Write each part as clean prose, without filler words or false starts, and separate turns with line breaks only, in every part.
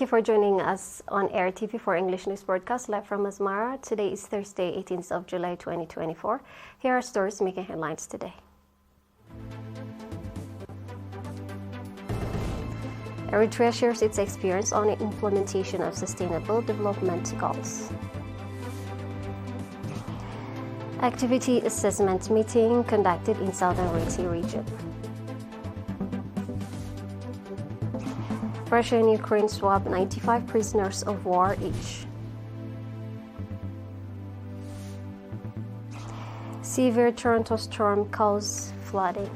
you for joining us on ERi-TV for English News Broadcast live from Asmara. Today is Thursday, 18th of July 2024. Here are stories making headlines today. Eritrea shares its experience on the implementation of sustainable development goals. Activity assessment meeting conducted in southern ERi-TV region. Russia and Ukraine swap 95 prisoners of war each. Severe Toronto storm caused flooding.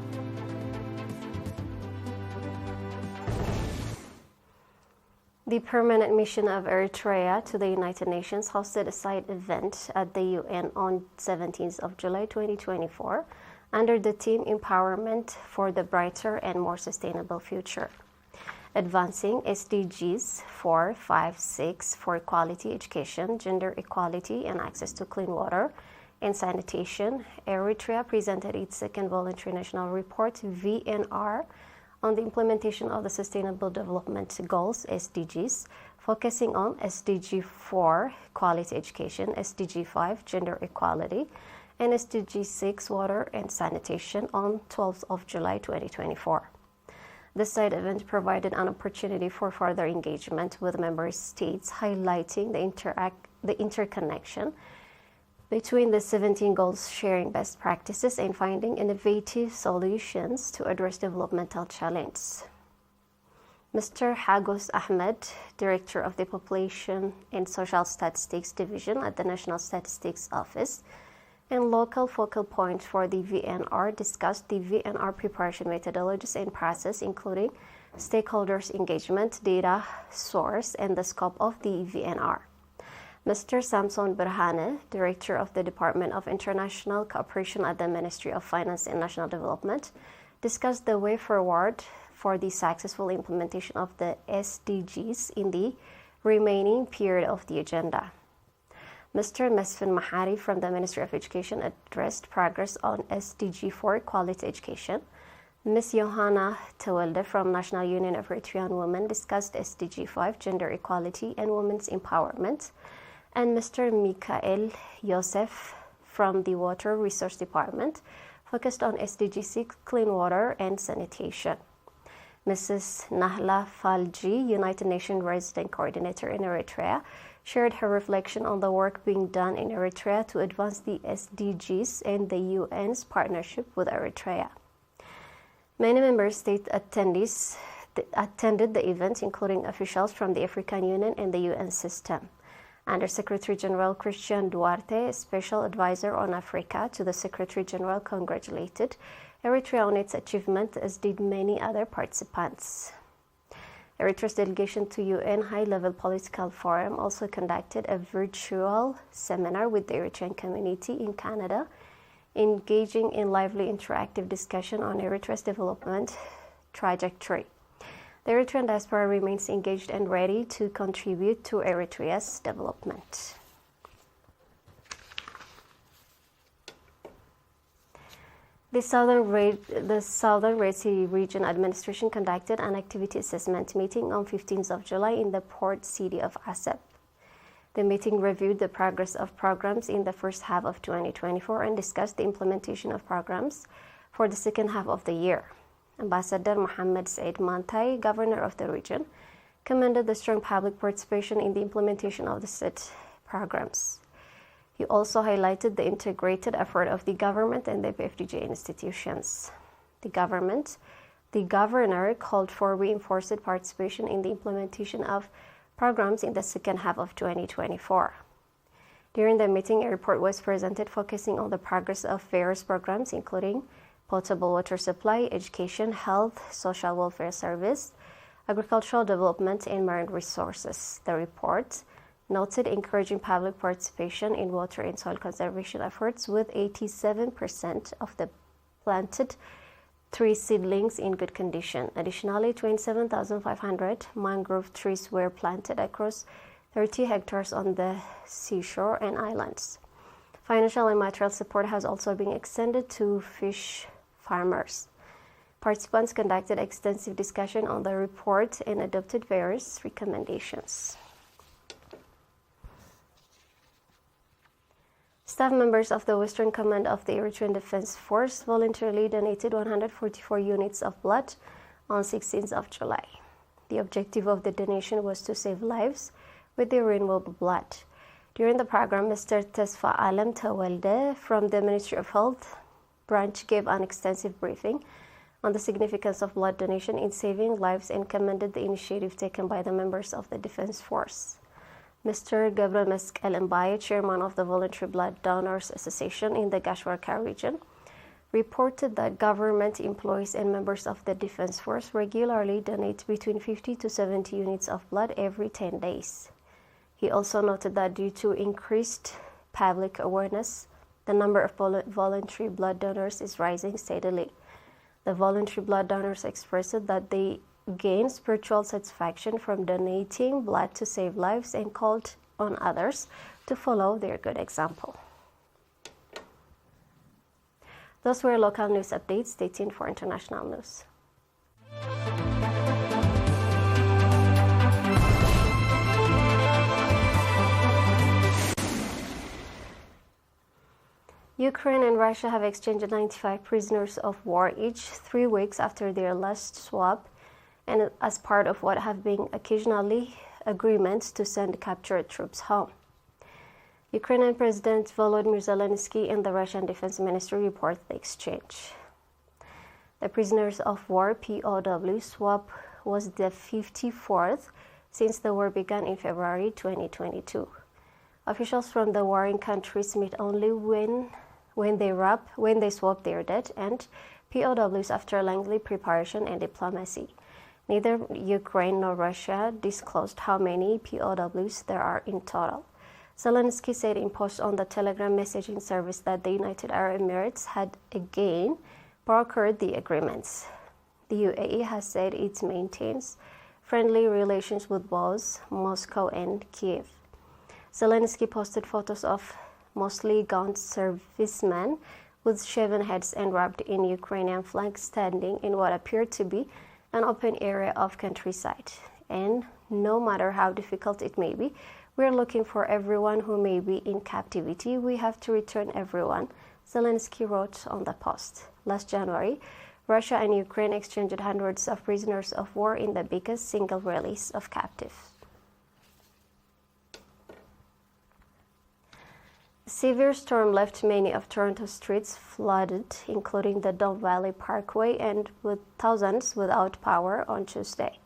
The permanent mission of Eritrea to the United Nations hosted a side event at the UN on 17th of July 2024 under the theme Empowerment for the Brighter and More Sustainable Future. Advancing SDGs 4, 5, 6 for quality education, gender equality, and access to clean water and sanitation, Eritrea presented its second voluntary national report, VNR, on the implementation of the Sustainable Development Goals, SDGs, focusing on SDG 4, quality education, SDG 5, gender equality, and SDG 6, water and sanitation, on 12th of July 2024. The side event provided an opportunity for further engagement with member states, highlighting the interconnection between the 17 goals, sharing best practices and finding innovative solutions to address developmental challenges. Mr. Hagos Ahmed, Director of the Population and Social Statistics Division at the National Statistics Office and local focal point for the VNR, discussed the VNR preparation methodologies and process, including stakeholders' engagement, data source, and the scope of the VNR. Mr. Samson Berhane, Director of the Department of International Cooperation at the Ministry of Finance and National Development, discussed the way forward for the successful implementation of the SDGs in the remaining period of the agenda. Mr. Mesfin Mahari from the Ministry of Education addressed progress on SDG 4, quality education. Ms. Johanna Tewelde from National Union of Eritrean Women discussed SDG 5, gender equality and women's empowerment. And Mr. Mikael Yosef from the Water Resource Department focused on SDG 6, clean water and sanitation. Mrs. Nahla Falji, United Nations Resident Coordinator in Eritrea, shared her reflection on the work being done in Eritrea to advance the SDGs and the UN's partnership with Eritrea. Many member state attendees attended the event, including officials from the African Union and the UN system. Under Secretary General Christian Duarte, Special Advisor on Africa to the Secretary General, congratulated Eritrea on its achievement, as did many other participants. Eritrea's delegation to UN High-Level Political Forum also conducted a virtual seminar with the Eritrean community in Canada, engaging in lively interactive discussion on Eritrea's development trajectory. The Eritrean diaspora remains engaged and ready to contribute to Eritrea's development. The Southern ERi-TV Region Administration conducted an activity assessment meeting on 15th of July in the port city of Asab. The meeting reviewed the progress of programs in the first half of 2024 and discussed the implementation of programs for the second half of the year. Ambassador Mohammed Said Mantai, Governor of the region, commended the strong public participation in the implementation of the set programs. He also highlighted the integrated effort of the government and the PFDJ institutions. The governor called for reinforced participation in the implementation of programs in the second half of 2024. During the meeting, a report was presented focusing on the progress of various programs, including potable water supply, education, health, social welfare service, agricultural development, and marine resources. The report noted encouraging public participation in water and soil conservation efforts, with 87% of the planted tree seedlings in good condition. Additionally, 27,500 mangrove trees were planted across 30 hectares on the seashore and islands. Financial and material support has also been extended to fish farmers. Participants conducted extensive discussion on the report and adopted various recommendations. Staff members of the Western Command of the Eritrean Defense Force voluntarily donated 144 units of blood on 16th of July. The objective of the donation was to save lives with the renewable blood. During the program, Mr. Tesfa Alam Tawelde from the Ministry of Health branch gave an extensive briefing on the significance of blood donation in saving lives and commended the initiative taken by the members of the Defense Force. Mr. Gabriel Meskel Mbaye, chairman of the Voluntary Blood Donors Association in the Gashwarka region, reported that government employees and members of the Defense Force regularly donate between 50 to 70 units of blood every 10 days. He also noted that due to increased public awareness, the number of voluntary blood donors is rising steadily. The voluntary blood donors expressed that they gain spiritual satisfaction from donating blood to save lives and called on others to follow their good example. Those were local news updates. Stay tuned for international news. Ukraine and Russia have exchanged 95 prisoners of war each 3 weeks after their last swap, and as part of what have been occasionally agreements to send captured troops home. Ukrainian President Volodymyr Zelensky and the Russian Defense Ministry report the exchange. The prisoners of war POW swap was the 54th since the war began in February 2022. Officials from the warring countries meet only when they swap their dead and POWs after lengthy preparation and diplomacy. Neither Ukraine nor Russia disclosed how many POWs there are in total. Zelensky said in post on the Telegram messaging service that the United Arab Emirates had again brokered the agreements. The UAE has said it maintains friendly relations with both Moscow and Kiev. Zelensky posted photos of mostly gaunt servicemen with shaven heads and wrapped in Ukrainian flags standing in what appeared to be an open area of countryside. And no matter how difficult it may be, we are looking for everyone who may be in captivity. We have to return everyone, Zelensky wrote on the post. Last January, Russia and Ukraine exchanged hundreds of prisoners of war in the biggest single release of captives. A severe storm left many of Toronto's streets flooded, including the Don Valley Parkway, and with thousands without power on Tuesday.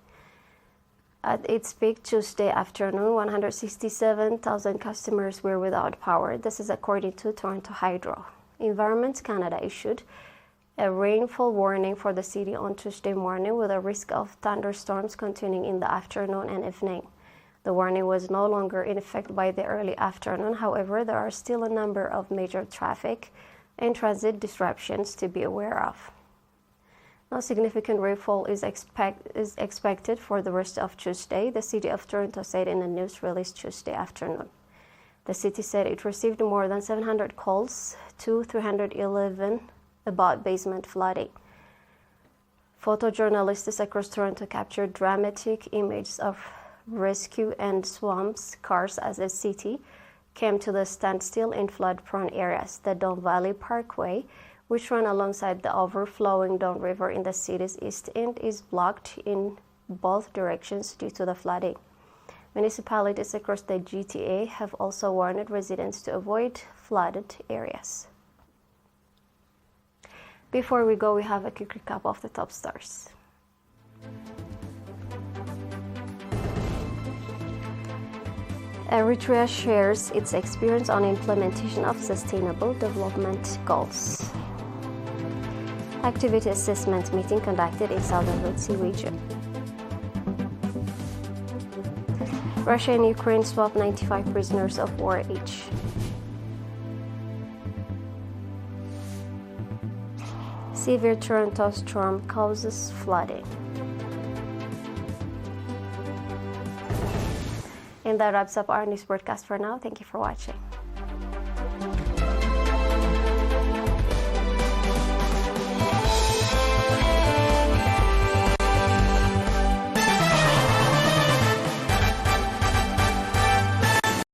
At its peak Tuesday afternoon, 167,000 customers were without power. This is according to Toronto Hydro. Environment Canada issued a rainfall warning for the city on Tuesday morning with a risk of thunderstorms continuing in the afternoon and evening. The warning was no longer in effect by the early afternoon. However, there are still a number of major traffic and transit disruptions to be aware of. No significant rainfall is expected for the rest of Tuesday, the City of Toronto said in a news release Tuesday afternoon. The city said it received more than 700 calls to 311 about basement flooding. Photojournalists across Toronto captured dramatic images of rescue and swamps cars as the city came to the standstill in flood-prone areas. The Don Valley Parkway, which ran alongside the overflowing Don River in the city's east end, is blocked in both directions due to the flooding. Municipalities across the GTA have also warned residents to avoid flooded areas. Before we go, we have a quick recap of the top stories. Eritrea shares its experience on implementation of Sustainable Development Goals. Activity assessment meeting conducted in Southern Red Sea region. Russia and Ukraine swap 95 prisoners of war each. Severe Toronto storm causes flooding. And that wraps up our news broadcast for now. Thank you for watching.